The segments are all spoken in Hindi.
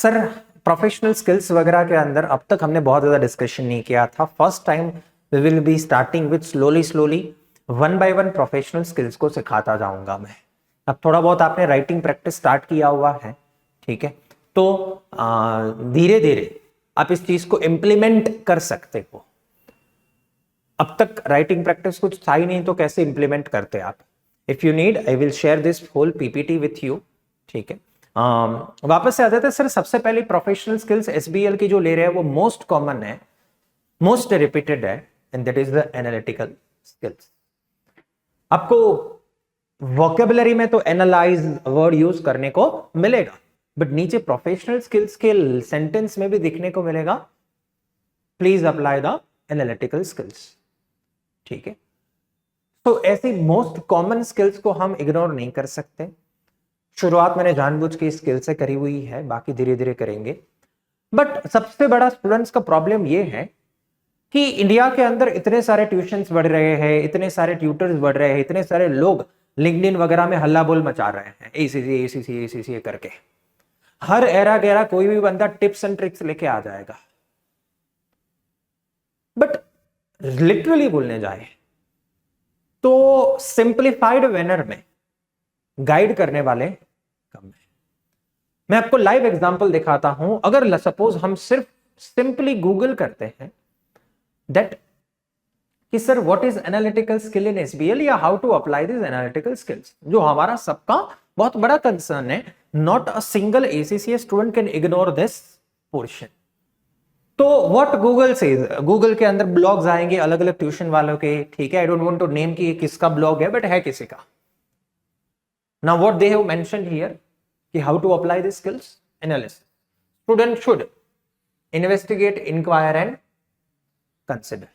सर प्रोफेशनल स्किल्स वगैरह के अंदर अब तक हमने बहुत ज़्यादा डिस्कशन नहीं किया था। First time we will be starting with slowly one by one professional skills को सिखाता जाऊंगा मैं। अब थोड़ा बहुत आपने राइटिंग प्रैक्टिस स्टार्ट किया हुआ है, ठीक है, तो धीरे धीरे आप इस चीज को इम्प्लीमेंट कर सकते हो। अब तक राइटिंग प्रैक्टिस कुछ था ही नहीं तो कैसे इंप्लीमेंट करते आप। If you need I will share this whole PPT with you, ठीक है। वापस से आ जाते हैं सर। सबसे पहले प्रोफेशनल स्किल्स एसबीएल की जो ले रहे हैं वो मोस्ट कॉमन है, मोस्ट रिपीटेड है, and that is the analytical skills. आपको वोकेबुलरी में तो एनालाइज वर्ड यूज करने को मिलेगा, बट नीचे प्रोफेशनल स्किल्स के सेंटेंस में भी दिखने को मिलेगा please apply the analytical skills, ठीक है। तो ऐसी मोस्ट कॉमन स्किल्स को हम इग्नोर नहीं कर सकते। शुरुआत मैंने जानबूझ के स्किल से करी हुई है, बाकी धीरे धीरे करेंगे। बट सबसे बड़ा स्टूडेंट्स का प्रॉब्लम यह है कि इंडिया के अंदर इतने सारे ट्यूशंस बढ़ रहे हैं, इतने सारे ट्यूटर्स बढ़ रहे हैं, इतने सारे लोग लिंक्डइन वगैरह में हल्ला बोल मचा रहे हैं एसीसी करके। हर एरा गैरा कोई भी बंदा टिप्स एंड ट्रिक्स लेके आ जाएगा, बट लिटरली बोलने जाए तो सिंप्लीफाइड मैनर में गाइड करने वाले कम है। मैं आपको लाइव एग्जांपल दिखाता हूं। अगर सपोज हम सिर्फ सिंपली गूगल करते हैं दैट कि sir what is analytical skill in SBL या how to apply this analytical skills, जो हमारा सबका बहुत बड़ा कंसर्न है। Not a single ACCA student can ignore this portion. तो व्हाट गूगल से, गूगल के अंदर ब्लॉग्स आएंगे अलग अलग ट्यूशन वालों के, ठीक है। I don't want to name कि किसका ब्लॉग है, बट है किसी का। Now what they have mentioned here कि how to apply this skills analysis. Student should investigate, enquire and consider.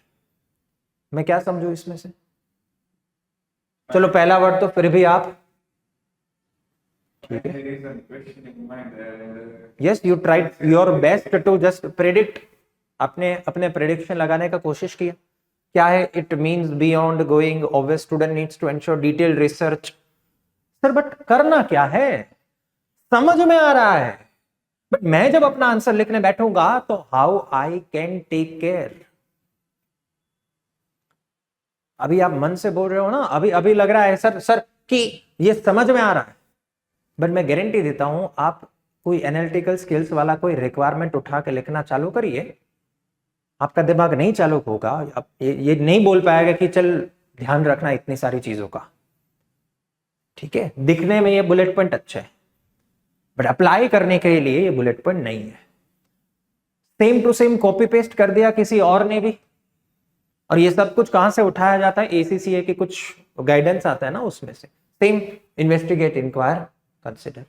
मैं क्या समझू इसमें से? चलो पहला वर्ड तो फिर भी आप, ठीक है, yes you tried your best to just predict. आपने अपने प्रेडिक्शन लगाने का कोशिश किया। क्या है? It means beyond going obvious student needs to ensure detailed research. Sir but करना क्या है? समझ में आ रहा है, बट मैं जब अपना आंसर लिखने बैठूंगा तो how I can take care. अभी आप मन से बोल रहे हो ना, अभी लग रहा है सर कि ये समझ में आ रहा है, बट मैं गारंटी देता हूं आप कोई एनालिटिकल स्किल्स वाला कोई रिक्वायरमेंट उठा के लिखना चालू करिए, आपका दिमाग नहीं चालू होगा। आप ये नहीं बोल पाएगा कि चल ध्यान रखना इतनी सारी चीजों का, ठीक है। दिखने में ये बुलेट पॉइंट अच्छा है, बट अप्लाई करने के लिए ये बुलेट पॉइंट नहीं है। Same to same copy paste कर दिया किसी और ने भी, और ये सब कुछ कहां से उठाया जाता है? एसीसीए के कुछ गाइडेंस आता है ना, उसमें से। Same investigate, inquire, consider.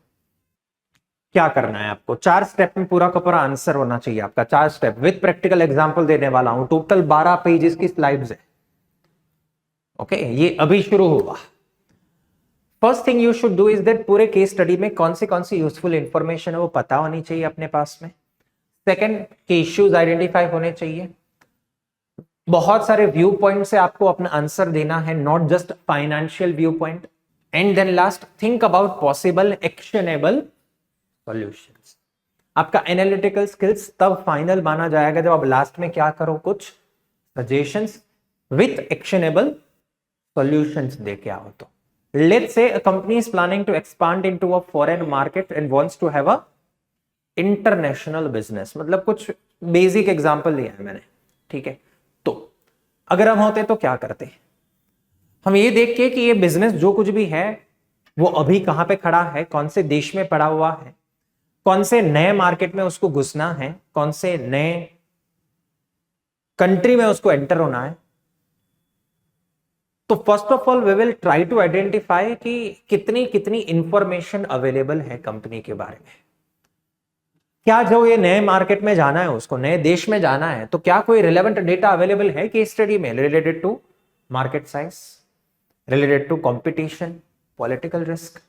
क्या करना है आपको? 4 स्टेप में पूरा का पूरा आंसर होना चाहिए आपका। 4 स्टेप विद प्रैक्टिकल एग्जांपल देने वाला हूं। टोटल 12 पेजेस की स्लाइड्स है, ओके। ये अभी शुरू हुआ। First thing you should do is that पूरे केस स्टडी में कौन सी यूजफुल इंफॉर्मेशन है वो पता होनी चाहिए अपने पास में। सेकंड, के इश्यूज आइडेंटिफाई होने चाहिए। बहुत सारे व्यू पॉइंट से आपको अपना आंसर देना है, not just financial viewpoint. And then last, think about possible actionable solutions. आपका एनालिटिकल स्किल्स तब फाइनल माना जाएगा जब आप लास्ट में क्या करो, कुछ सजेशंस विथ एक्शनेबल सॉल्यूशंस देके आओ। तो let's say a company is planning to expand into a foreign market and wants to have a international business। मतलब कुछ बेसिक एग्जांपल लिया है मैंने, ठीक है। तो अगर हम होते तो क्या करते? हम ये देख के कि ये बिजनेस जो कुछ भी है वो अभी कहां पे खड़ा है, कौन से देश में पड़ा हुआ है, कौन से नए मार्केट में उसको घुसना है, कौन से नए कंट्री में उसको एंटर होना है। तो first of all we will try to identify कि कितनी इंफॉर्मेशन अवेलेबल है कंपनी के बारे में। क्या जो ये नए मार्केट में जाना है, उसको नए देश में जाना है, तो क्या कोई रिलेवेंट डेटा अवेलेबल है केस स्टडी में related to market size, related to competition, political risk.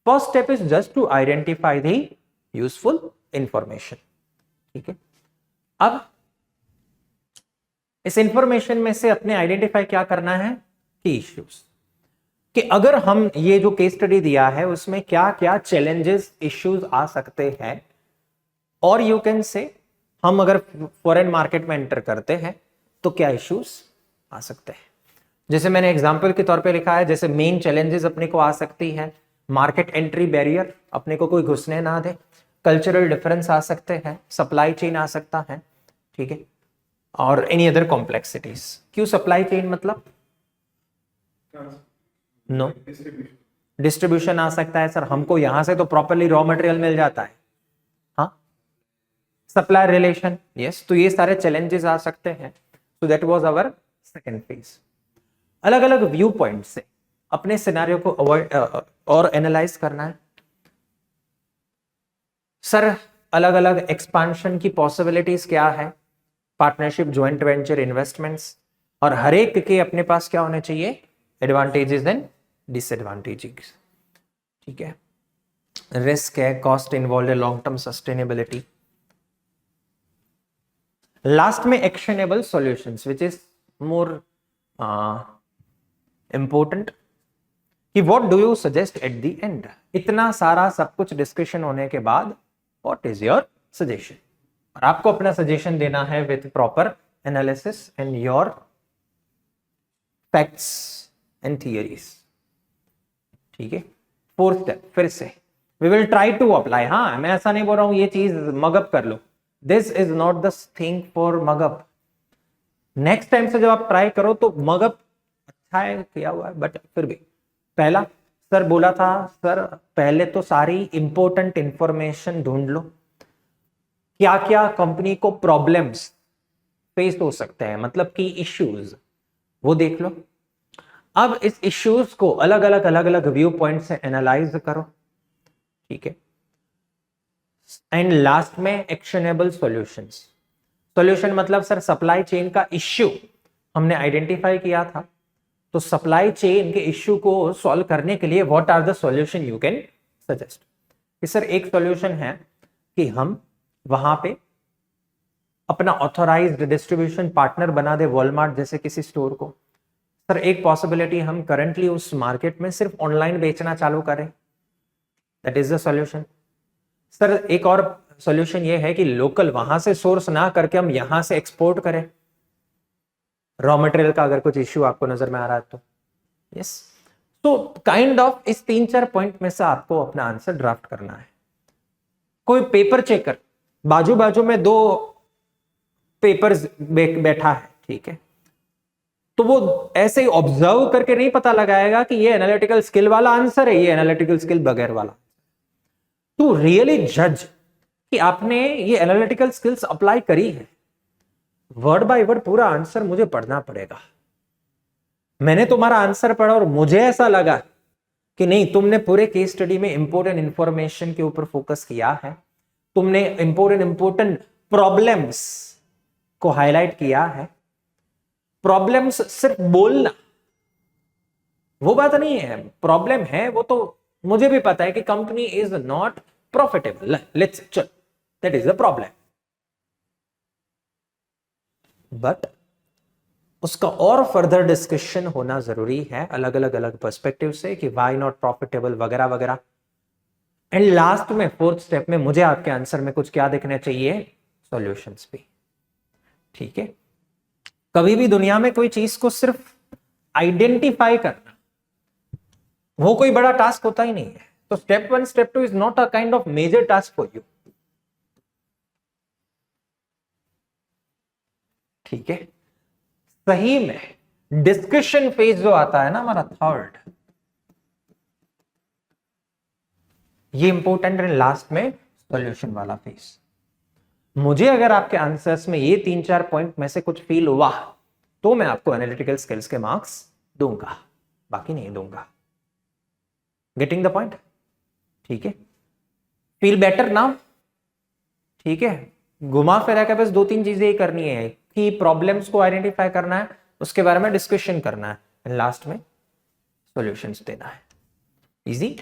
First step is just to identify the useful information, ठीक है। अब इस इंफॉर्मेशन में से अपने आइडेंटिफाई क्या करना है की इश्यूज, कि अगर हम ये जो केस स्टडी दिया है उसमें क्या क्या चैलेंजेस, इश्यूज आ सकते हैं और यू कैन से हम अगर फॉरेन मार्केट में एंटर करते हैं तो क्या इश्यूज आ सकते हैं। जैसे मैंने एग्जांपल के तौर पे लिखा है, जैसे मेन चैलेंजेस अपने को आ सकती है, मार्केट एंट्री बैरियर, अपने को कोई घुसने ना दे, कल्चरल डिफरेंस आ सकते हैं, सप्लाई चेन आ सकता है, ठीक है, और एनी अदर कॉम्प्लेक्सिटीज। क्यों सप्लाई चेन मतलब? नो, डिस्ट्रीब्यूशन आ सकता है सर, हमको यहां से तो प्रॉपरली रॉ मटेरियल मिल जाता है, हाँ, सप्लाई रिलेशन, यस, तो ये सारे चैलेंजेस आ सकते हैं। So that was our second phase. अलग अलग व्यू पॉइंट से अपने सिनेरियो को अवॉइड और एनालाइज करना है। सर अलग अलग एक्सपांशन की पॉसिबिलिटीज क्या है, पार्टनरशिप, ज्वाइंट वेंचर, इन्वेस्टमेंट्स, और हर एक के अपने पास क्या होने चाहिए, एडवांटेजेस एंड डिसएडवांटेजेस, ठीक है, रिस्क है, कॉस्ट इन्वॉल्व है, लॉन्ग टर्म सस्टेनेबिलिटी। लास्ट में actionable solutions which is more important कि what do you suggest at the end. इतना सारा सब कुछ डिस्कशन होने के बाद व्हाट इज योर सजेशन, और आपको अपना सजेशन देना है with proper analysis and your facts and theories, ठीक है। फोर्थ स्टेप फिर से we will try to apply. हाँ, मैं ऐसा नहीं बोल रहा हूं ये चीज मगअप कर लो, this is not the thing for mug up. Next time से जब आप ट्राई करो तो मगअप अच्छा है, किया हुआ है, बट फिर भी पहला सर बोला था, सर पहले तो सारी इंपॉर्टेंट इंफॉर्मेशन ढूंढ लो, क्या क्या कंपनी को प्रॉब्लम्स फेस हो सकते हैं, मतलब कि इश्यूज, वो देख लो। अब इस इश्यूज को अलग अलग व्यू पॉइंट से एनालाइज करो, ठीक है, एंड लास्ट में एक्शनेबल सॉल्यूशंस। सॉल्यूशन मतलब सर सप्लाई चेन का इश्यू हमने आइडेंटिफाई किया था, तो सप्लाई चेन के इश्यू को सॉल्व करने के लिए what are the solution you can suggest. कि सर एक सॉल्यूशन है कि हम वहां पे अपना ऑथोराइज्ड डिस्ट्रीब्यूशन पार्टनर बना दे, वॉलमार्ट जैसे किसी स्टोर को। सर एक पॉसिबिलिटी हम करंटली उस मार्केट में सिर्फ ऑनलाइन बेचना चालू करें, that is the solution. Sir एक और सॉल्यूशन ये है कि लोकल वहां से सोर्स ना करके हम यहां से एक्सपोर्ट करें, रॉ मटेरियल का अगर कुछ इश्यू आपको नजर में आ रहा है तो, यस। तो काइंड ऑफ इस 3-4 पॉइंट में से आपको अपना आंसर ड्राफ्ट करना है। कोई पेपर चेकर बाजू बाजू में 2 पेपर्स बैठा है, ठीक है, तो वो ऐसे ही ऑब्जर्व करके नहीं पता लगाएगा कि ये एनालिटिकल स्किल वाला आंसर है, ये एनालिटिकल स्किल बगैर वाला। टू रियली जज कि आपने ये एनालिटिकल स्किल्स अप्लाई करी है, वर्ड बाय वर्ड पूरा आंसर मुझे पढ़ना पड़ेगा। मैंने तुम्हारा आंसर पढ़ा और मुझे ऐसा लगा कि नहीं, तुमने पूरे केस स्टडी में इंपॉर्टेंट इंफॉर्मेशन के ऊपर फोकस किया है, तुमने इंपॉर्टेंट प्रॉब्लम्स को हाईलाइट किया है। प्रॉब्लम्स सिर्फ बोलना वो बात नहीं है, प्रॉब्लम है वो तो मुझे भी पता है कि company is not profitable, let's चल, that is the problem, but उसका और फर्दर डिस्कशन होना जरूरी है अलग अलग पर्सपेक्टिव से कि व्हाई नॉट प्रॉफिटेबल वगैरह वगैरह। एंड लास्ट में फोर्थ स्टेप में मुझे आपके आंसर में कुछ क्या देखने चाहिए, सॉल्यूशंस भी, ठीक है। कभी भी दुनिया में कोई चीज को सिर्फ आइडेंटिफाई करना वो कोई बड़ा टास्क होता ही नहीं है, तो step 1 step 2 is not a kind of major task for you, ठीक है। सही में डिस्कशन फेज जो आता है ना हमारा थर्ड, ये इंपॉर्टेंट है। लास्ट में सॉल्यूशन वाला फेज। मुझे अगर आपके आंसर्स में ये 3-4 पॉइंट में से कुछ फील हुआ तो मैं आपको एनालिटिकल स्किल्स के मार्क्स दूंगा, बाकी नहीं दूंगा। गेटिंग द पॉइंट, ठीक है। फील बेटर नाउ, ठीक है। घुमा फिरा के बस 2-3 चीजें ही करनी है कि प्रॉब्लम्स को आइडेंटिफाई करना है, उसके बारे में डिस्कशन करना है, लास्ट में सॉल्यूशंस देना है। इजी।